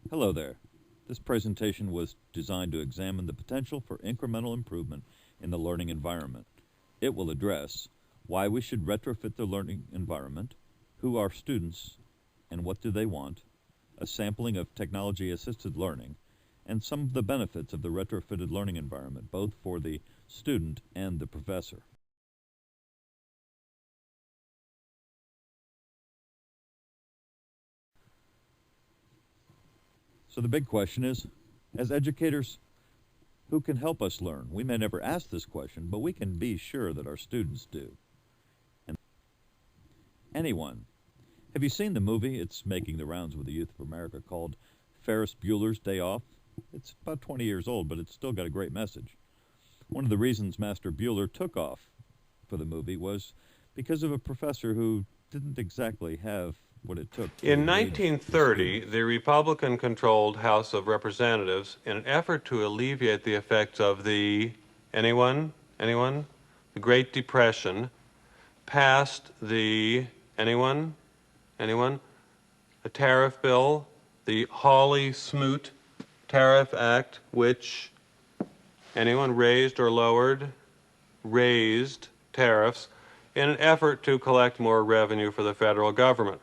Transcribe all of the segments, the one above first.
Hello there. This presentation was designed to examine the potential for incremental improvement in the learning environment. It will address why we should retrofit the learning environment, who are students and what do they want, a sampling of technology-assisted learning, and some of the benefits of the retrofitted learning environment, both for the student and the professor. So the big question is, as educators, who can help us learn? We may never ask this question, but we can be sure that our students do. And anyone. Have you seen the movie? It's making the rounds with the youth of America, called Ferris Bueller's Day Off. It's about 20 years old, but it's still got a great message. One of the reasons Master Bueller took off for the movie was because of a professor who didn't exactly have what it took. In 1930, the Republican-controlled House of Representatives, in an effort to alleviate the effects of the, anyone? The Great Depression, passed the, anyone? A tariff bill, the Hawley-Smoot Tariff Act, which, anyone, raised or lowered? Raised tariffs in an effort to collect more revenue for the federal government.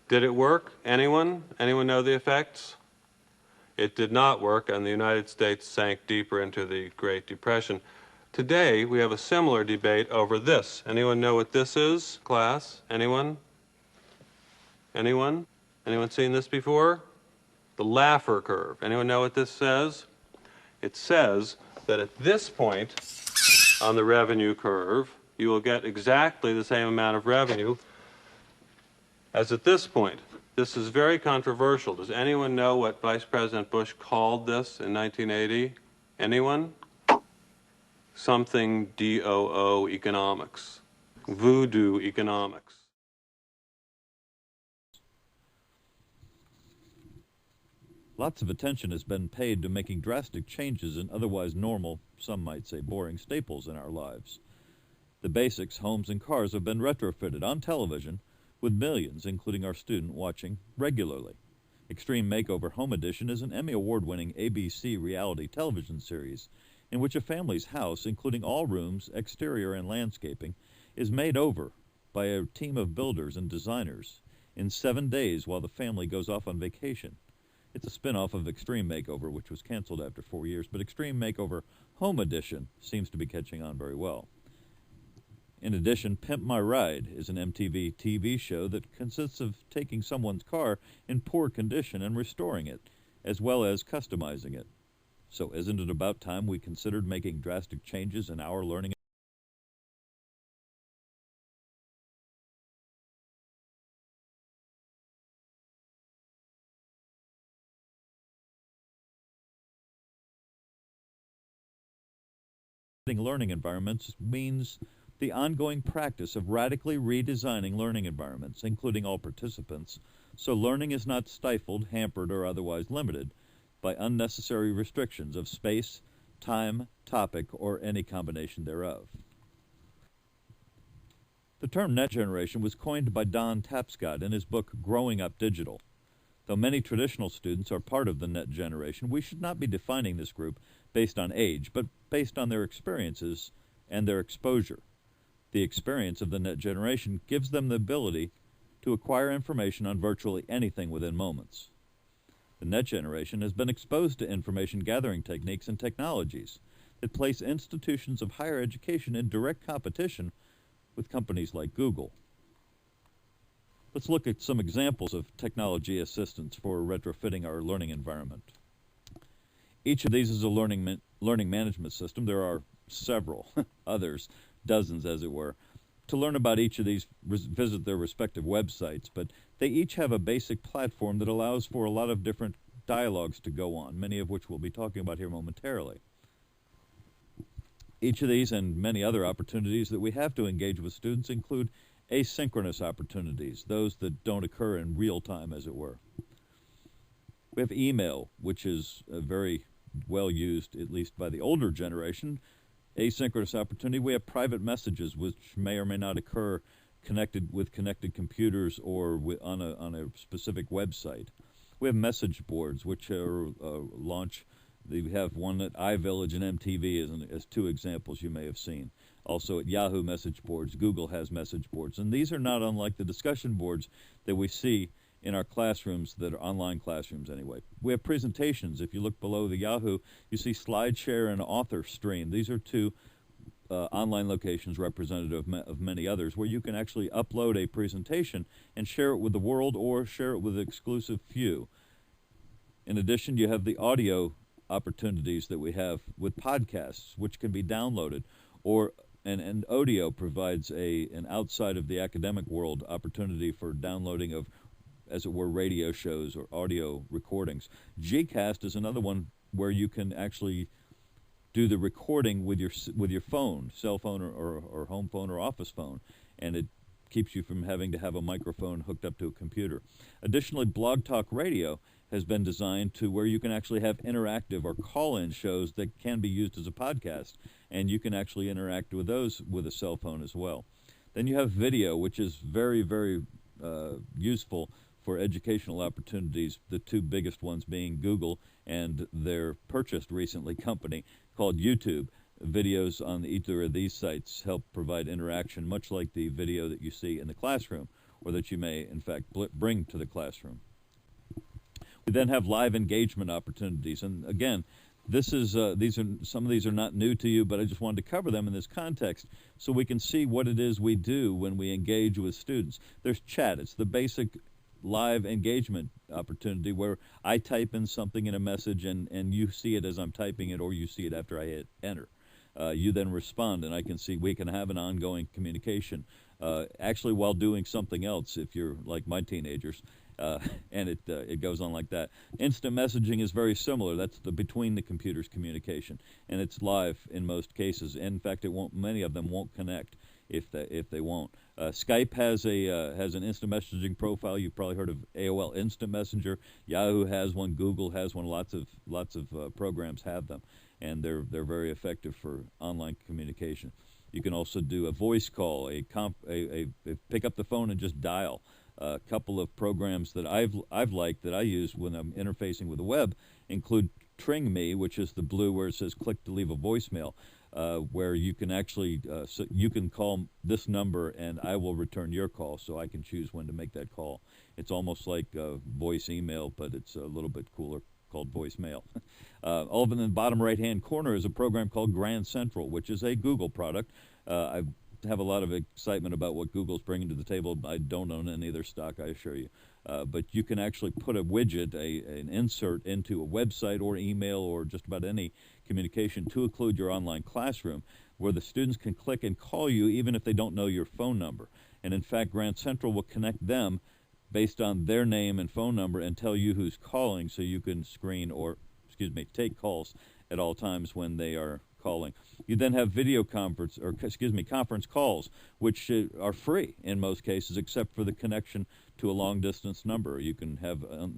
Did it work? Anyone? Anyone know the effects? It did not work, and the United States sank deeper into the Great Depression. Today, we have a similar debate over this. Anyone know what this is, class? Anyone? Anyone seen this before? The Laffer curve. Anyone know what this says? It says that at this point on the revenue curve, you will get exactly the same amount of revenue as at this point. This is very controversial. Does anyone know what Vice President Bush called this in 1980? Anyone? Something DOO economics. Voodoo economics. Lots of attention has been paid to making drastic changes in otherwise normal, some might say boring, staples in our lives. The basics, homes and cars, have been retrofitted on television, with millions, including our student, watching regularly. Extreme Makeover Home Edition is an Emmy Award-winning ABC reality television series in which a family's house, including all rooms, exterior and landscaping, is made over by a team of builders and designers in 7 days while the family goes off on vacation. It's a spin-off of Extreme Makeover, which was canceled after 4 years, but Extreme Makeover Home Edition seems to be catching on very well. In addition, Pimp My Ride is an MTV TV show that consists of taking someone's car in poor condition and restoring it, as well as customizing it. So isn't it about time we considered making drastic changes in our learning? Learning environments means the ongoing practice of radically redesigning learning environments, including all participants, so learning is not stifled, hampered, or otherwise limited by unnecessary restrictions of space, time, topic, or any combination thereof. The term net generation was coined by Don Tapscott in his book Growing Up Digital. Though many traditional students are part of the net generation, we should not be defining this group based on age, but based on their experiences and their exposure. The experience of the net generation gives them the ability to acquire information on virtually anything within moments. The net generation has been exposed to information gathering techniques and technologies that place institutions of higher education in direct competition with companies like Google. Let's look at some examples of technology assistance for retrofitting our learning environment. Each of these is a learning management system. There are several others, dozens as it were. To learn about each of these, visit their respective websites, but they each have a basic platform that allows for a lot of different dialogues to go on, many of which we'll be talking about here momentarily. Each of these and many other opportunities that we have to engage with students include asynchronous opportunities, those that don't occur in real time, as it were. We have email, which is very well used, at least by the older generation. Asynchronous opportunity, we have private messages, which may or may not occur connected computers or on a specific website. We have message boards, which are launch. We have one at iVillage and MTV as two examples you may have seen. Also at Yahoo message boards, Google has message boards. And these are not unlike the discussion boards that we see in our classrooms that are online classrooms anyway. We have presentations. If you look below the Yahoo, you see SlideShare and Author Stream. These are two online locations representative of many others where you can actually upload a presentation and share it with the world or share it with an exclusive few. In addition, you have the audio opportunities that we have with podcasts, which can be downloaded, and Odeo provides an outside of the academic world opportunity for downloading of, as it were, radio shows or audio recordings. Gcast is another one where you can actually do the recording with your phone, cell phone or home phone or office phone, and it keeps you from having to have a microphone hooked up to a computer. Additionally, Blog Talk Radio has been designed to where you can actually have interactive or call-in shows that can be used as a podcast, and you can actually interact with those with a cell phone as well. Then you have video, which is very, very useful for educational opportunities, the two biggest ones being Google and their purchased recently company called YouTube. Videos on either of these sites help provide interaction, much like the video that you see in the classroom, or that you may, in fact, bring to the classroom. We then have live engagement opportunities, and again, some of these are not new to you, but I just wanted to cover them in this context so we can see what it is we do when we engage with students. There's chat. It's the basic live engagement opportunity where I type in something in a message and you see it as I'm typing it, or you see it after I hit enter. You then respond, and I can see we can have an ongoing communication, actually while doing something else if you're like my teenagers, and it goes on like that. Instant messaging is very similar. That's the between the computers communication, and it's live in most cases. In fact, many of them won't connect if they won't. Skype has an instant messaging profile. You've probably heard of AOL Instant Messenger. Yahoo has one. Google has one. Lots of programs have them, and they're very effective for online communication. You can also do a voice call, pick up the phone and just dial. A couple of programs that I've liked that I use when I'm interfacing with the web include Tring Me, which is the blue where it says click to leave a voicemail, where you can actually you can call this number and I will return your call, so I can choose when to make that call. It's almost like voice email, but it's a little bit cooler, called voicemail. Over in the bottom right-hand corner is a program called Grand Central, which is a Google product. I have a lot of excitement about what Google's bringing to the table. I don't own any of their stock, I assure you. But you can actually put a widget, an insert into a website or email or just about any communication to include your online classroom, where the students can click and call you even if they don't know your phone number. And in fact, Grand Central will connect them based on their name and phone number and tell you who's calling, so you can take calls at all times when they are calling. You then have conference calls, which are free in most cases, except for the connection to a long-distance number. You can have a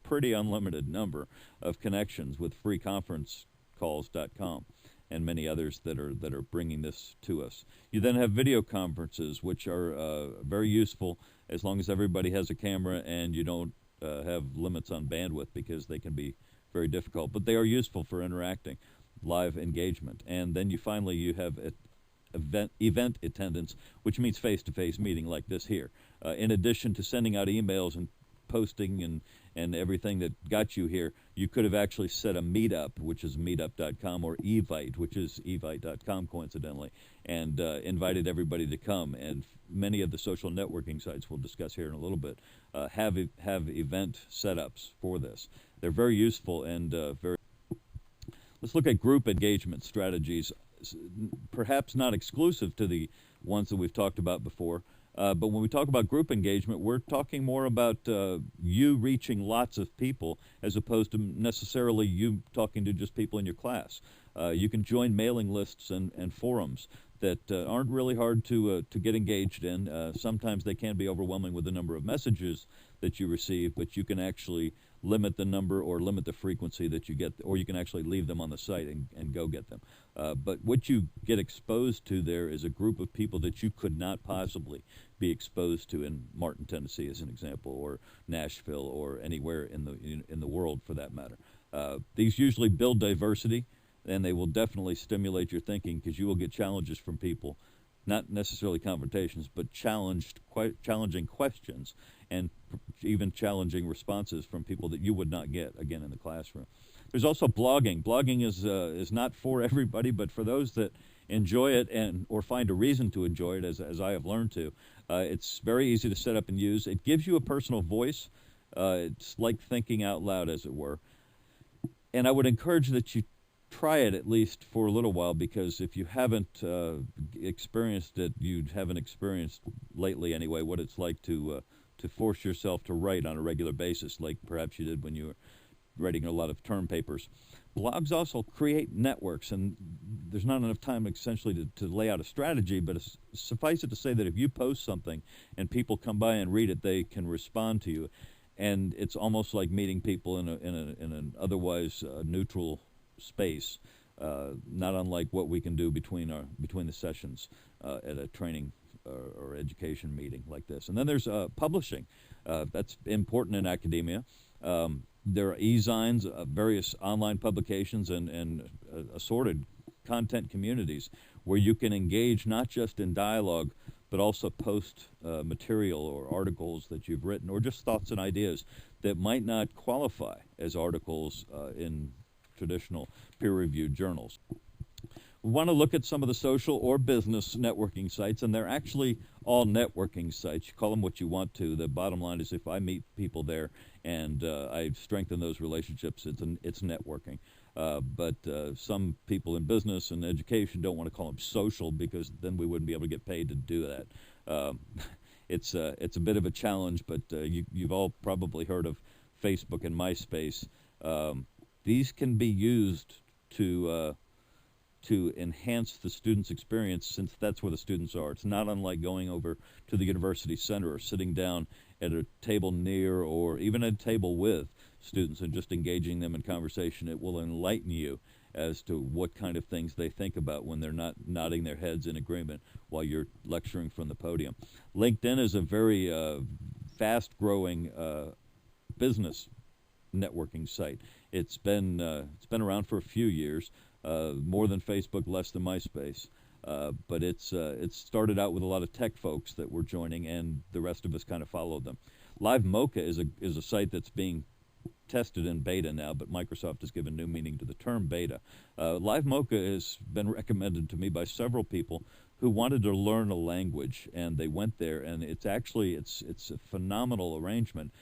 pretty unlimited number of connections with freeconferencecalls.com and many others that are bringing this to us. You then have video conferences, which are very useful as long as everybody has a camera and you don't have limits on bandwidth, because they can be very difficult. But they are useful for interacting, live engagement. And then you have event attendance, which means face-to-face meeting like this here. In addition to sending out emails and posting and everything that got you here, you could have actually set a meetup, which is meetup.com, or Evite, which is evite.com coincidentally, and invited everybody to come. And many of the social networking sites we'll discuss here in a little bit have event setups for this. They're very useful and very. Let's look at group engagement strategies, perhaps not exclusive to the ones that we've talked about before, but when we talk about group engagement, we're talking more about you reaching lots of people as opposed to necessarily you talking to just people in your class. You can join mailing lists and forums. that aren't really hard to get engaged in. Sometimes they can be overwhelming with the number of messages that you receive, but you can actually limit the number or limit the frequency that you get, or you can actually leave them on the site and go get them. But what you get exposed to there is a group of people that you could not possibly be exposed to in Martin, Tennessee, as an example, or Nashville, or anywhere in the world for that matter. These usually build diversity, and they will definitely stimulate your thinking, because you will get challenges from people, not necessarily confrontations, but challenging questions, and even challenging responses from people that you would not get, again, in the classroom. There's also blogging. Blogging is not for everybody, but for those that enjoy it or find a reason to enjoy it, as I have learned to. It's very easy to set up and use. It gives you a personal voice. It's like thinking out loud, as it were. And I would encourage that you try it at least for a little while, because if you haven't experienced it, you haven't experienced lately anyway what it's like to force yourself to write on a regular basis, like perhaps you did when you were writing a lot of term papers. Blogs also create networks, and there's not enough time essentially to lay out a strategy, but suffice it to say that if you post something and people come by and read it, they can respond to you, and it's almost like meeting people in an otherwise neutral space, not unlike what we can do between the sessions at a training or education meeting like this. And then there's publishing. That's important in academia. There are e-zines, various online publications, and assorted content communities where you can engage not just in dialogue, but also post material or articles that you've written, or just thoughts and ideas that might not qualify as articles in traditional peer-reviewed journals. We want to look at some of the social or business networking sites, and they're actually all networking sites. You call them what you want to. The bottom line is, if I meet people there and I strengthen those relationships, it's networking. But some people in business and education don't want to call them social, because then we wouldn't be able to get paid to do that. It's a bit of a challenge, but you've all probably heard of Facebook and MySpace. These can be used to enhance the student's experience, since that's where the students are. It's not unlike going over to the university center or sitting down at a table near or even at a table with students and just engaging them in conversation. It will enlighten you as to what kind of things they think about when they're not nodding their heads in agreement while you're lecturing from the podium. LinkedIn is a very fast-growing business networking site. It's been around for a few years. More than Facebook, less than MySpace, but it's started out with a lot of tech folks that were joining, and the rest of us kind of followed them. Live Mocha is a site that's being tested in beta now, but Microsoft has given new meaning to the term beta. Live Mocha has been recommended to me by several people who wanted to learn a language, and they went there, and it's a phenomenal arrangement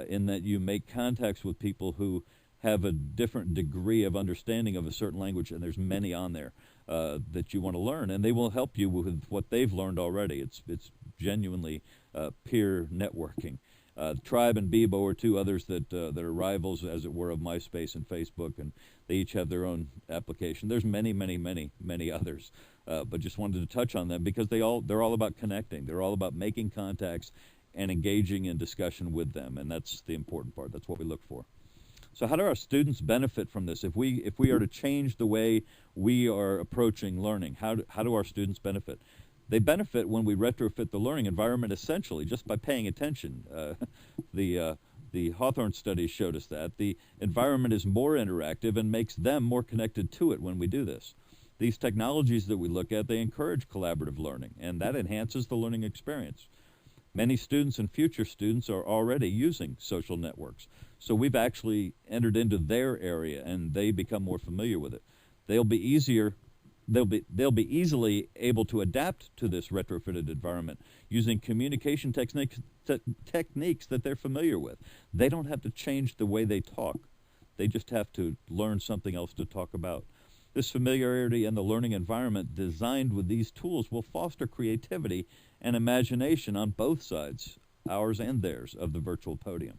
in that you make contacts with people who have a different degree of understanding of a certain language, and there's many on there that you want to learn, and they will help you with what they've learned already. It's genuinely peer networking. Tribe and Bebo are two others that are rivals, as it were, of MySpace and Facebook, and they each have their own application. There's many others, but just wanted to touch on them because they're all about connecting. They're all about making contacts and engaging in discussion with them, and that's the important part. That's what we look for. So how do our students benefit from this? If we are to change the way we are approaching learning, how do our students benefit? They benefit when we retrofit the learning environment, essentially just by paying attention. The Hawthorne studies showed us that. The environment is more interactive and makes them more connected to it when we do this. These technologies that we look at, they encourage collaborative learning, and that enhances the learning experience. Many students and future students are already using social networks. So we've actually entered into their area, and they become more familiar with it. They'll be easily able to adapt to this retrofitted environment using communication techniques that they're familiar with. They don't have to change the way they talk. They just have to learn something else to talk about. This familiarity and the learning environment designed with these tools will foster creativity and imagination on both sides, ours and theirs, of the virtual podium.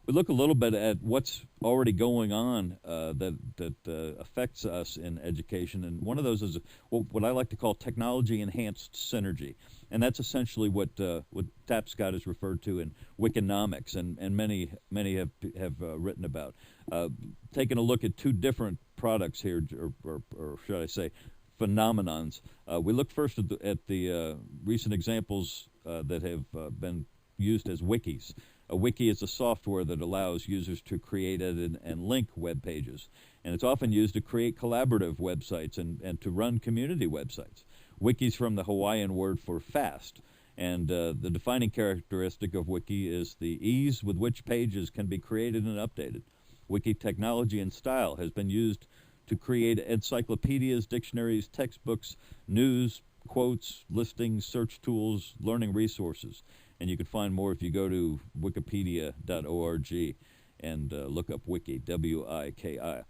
We look a little bit at what's already going on that affects us in education, and one of those is what I like to call technology-enhanced synergy, and that's essentially what Tapscott has referred to in Wikinomics, and many have written about. Taking a look at two different products here, or should I say, phenomenons. We look first at the recent examples that have been used as wikis. A wiki is a software that allows users to create, edit, and link web pages. And it's often used to create collaborative websites and to run community websites. Wiki's from the Hawaiian word for fast. And the defining characteristic of wiki is the ease with which pages can be created and updated. Wiki technology and style has been used to create encyclopedias, dictionaries, textbooks, news, quotes, listings, search tools, learning resources. And you can find more if you go to wikipedia.org and look up wiki, W-I-K-I.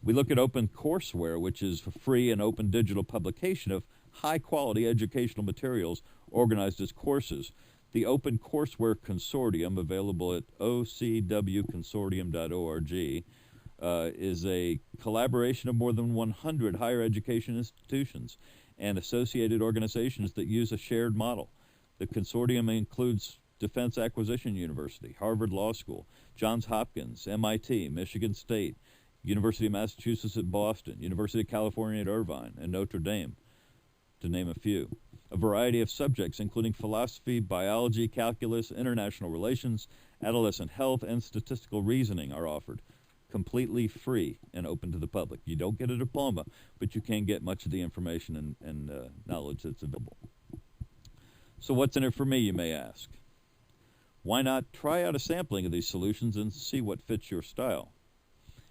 We look at OpenCourseWare, which is a free and open digital publication of high-quality educational materials organized as courses. The OpenCourseWare Consortium, available at ocwconsortium.org, is a collaboration of more than 100 higher education institutions and associated organizations that use a shared model. The consortium includes Defense Acquisition University, Harvard Law School, Johns Hopkins, MIT, Michigan State, University of Massachusetts at Boston, University of California at Irvine, and Notre Dame, to name a few. A variety of subjects, including philosophy, biology, calculus, international relations, adolescent health, and statistical reasoning, are offered, completely free and open to the public. You don't get a diploma, but you can get much of the information and knowledge that's available. So what's in it for me, you may ask? Why not try out a sampling of these solutions and see what fits your style?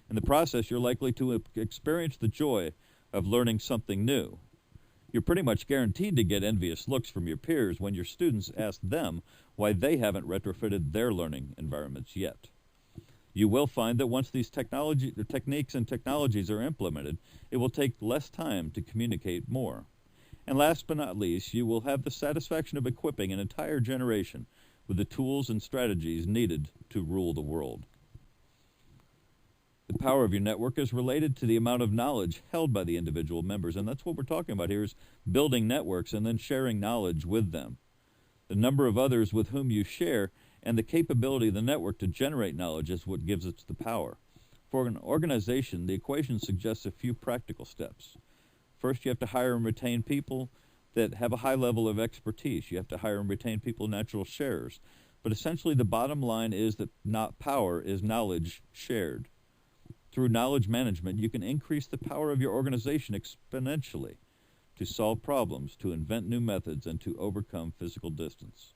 In the process, you're likely to experience the joy of learning something new. You're pretty much guaranteed to get envious looks from your peers when your students ask them why they haven't retrofitted their learning environments yet. You will find that once these techniques and technologies are implemented, it will take less time to communicate more. And last but not least, you will have the satisfaction of equipping an entire generation with the tools and strategies needed to rule the world. The power of your network is related to the amount of knowledge held by the individual members, and that's what we're talking about here, is building networks and then sharing knowledge with them. The number of others with whom you share and the capability of the network to generate knowledge is what gives it the power. For an organization, the equation suggests a few practical steps. First, you have to hire and retain people that have a high level of expertise. You have to hire and retain people, natural sharers. But essentially, the bottom line is that power is knowledge shared. Through knowledge management, you can increase the power of your organization exponentially to solve problems, to invent new methods, and to overcome physical distance.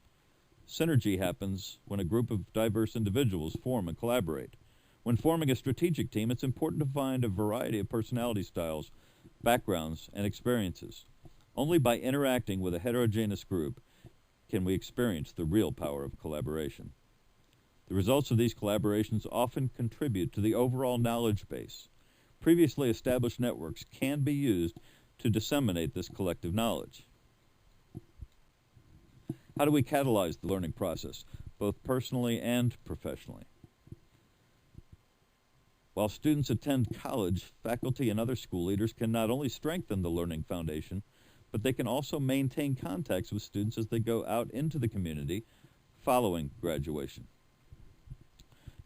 Synergy happens when a group of diverse individuals form and collaborate. When forming a strategic team, it's important to find a variety of personality styles, backgrounds, and experiences. Only by interacting with a heterogeneous group can we experience the real power of collaboration. The results of these collaborations often contribute to the overall knowledge base. Previously established networks can be used to disseminate this collective knowledge. How do we catalyze the learning process, both personally and professionally? While students attend college, faculty and other school leaders can not only strengthen the learning foundation, but they can also maintain contacts with students as they go out into the community following graduation.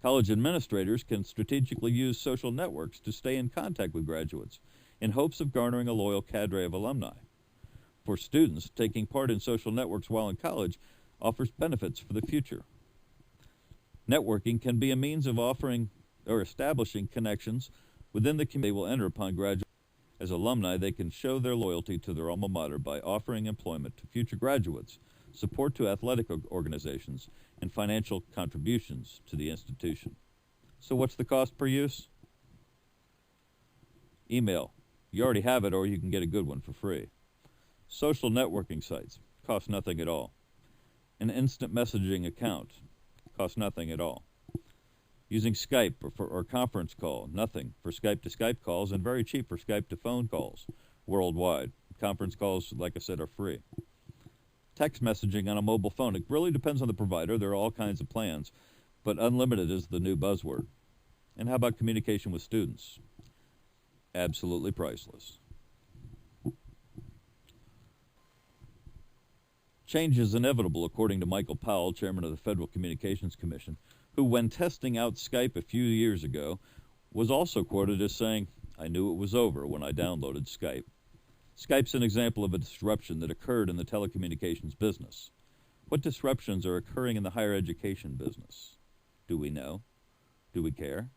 College administrators can strategically use social networks to stay in contact with graduates in hopes of garnering a loyal cadre of alumni. For students, taking part in social networks while in college offers benefits for the future. Networking can be a means of offering or establishing connections within the community they will enter upon graduation. As alumni, they can show their loyalty to their alma mater by offering employment to future graduates, support to athletic organizations, and financial contributions to the institution. So what's the cost per use? Email. You already have it, or you can get a good one for free. Social networking sites. Cost nothing at all. An instant messaging account. Cost nothing at all. Using Skype or conference call, nothing for Skype to Skype calls, and very cheap for Skype to phone calls worldwide. Conference calls, like I said, are free. Text messaging on a mobile phone, it really depends on the provider. There are all kinds of plans, but unlimited is the new buzzword. And how about communication with students? Absolutely priceless. Change is inevitable, according to Michael Powell, chairman of the Federal Communications Commission, who, when testing out Skype a few years ago, was also quoted as saying, "I knew it was over when I downloaded Skype." Skype's an example of a disruption that occurred in the telecommunications business. What disruptions are occurring in the higher education business? Do we know? Do we care?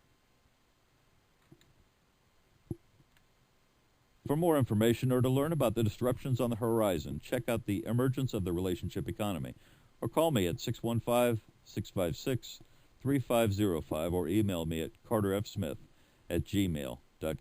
For more information or to learn about the disruptions on the horizon, check out The Emergence of the Relationship Economy, or call me at 615-656-3505 or email me at carterfsmith@gmail.com.